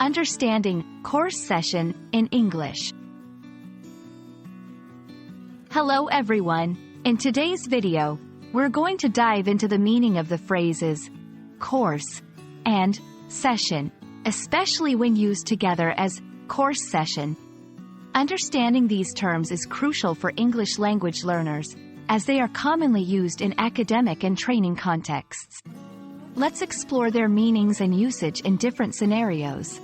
Understanding course session in English. Hello everyone. In today's video, we're going to dive into the meaning of the phrases course and session, especially when used together as course session. Understanding these terms is crucial for English language learners, as they are commonly used in academic and training contexts. Let's explore their meanings and usage in different scenarios.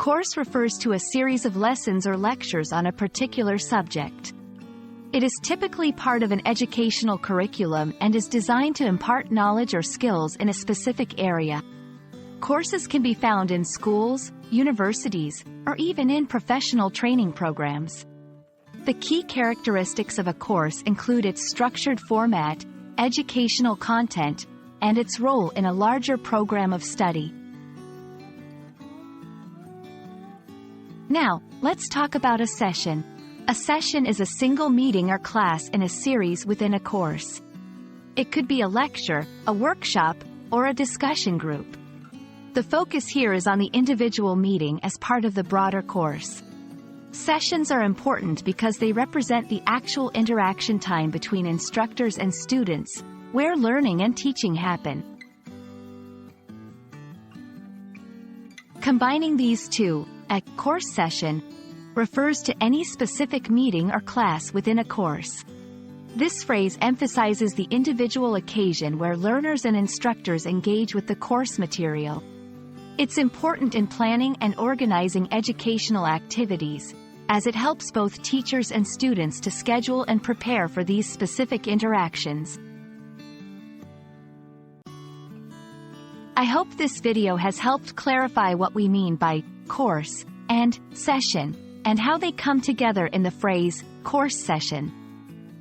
Course refers to a series of lessons or lectures on a particular subject. It is typically part of an educational curriculum and is designed to impart knowledge or skills in a specific area. Courses can be found in schools, universities, or even in professional training programs. The key characteristics of a course include its structured format, educational content, and its role in a larger program of study. Now, let's talk about a session. A session is a single meeting or class in a series within a course. It could be a lecture, a workshop, or a discussion group. The focus here is on the individual meeting as part of the broader course. Sessions are important because they represent the actual interaction time between instructors and students, where learning and teaching happen. Combining these two, a course session refers to any specific meeting or class within a course. This phrase emphasizes the individual occasion where learners and instructors engage with the course material. It's important in planning and organizing educational activities, as it helps both teachers and students to schedule and prepare for these specific interactions. I hope this video has helped clarify what we mean by course and session, and how they come together in the phrase course session.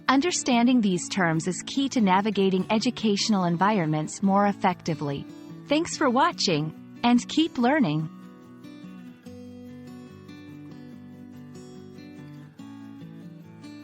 Understanding these terms is key to navigating educational environments more effectively. Thanks for watching, and keep learning.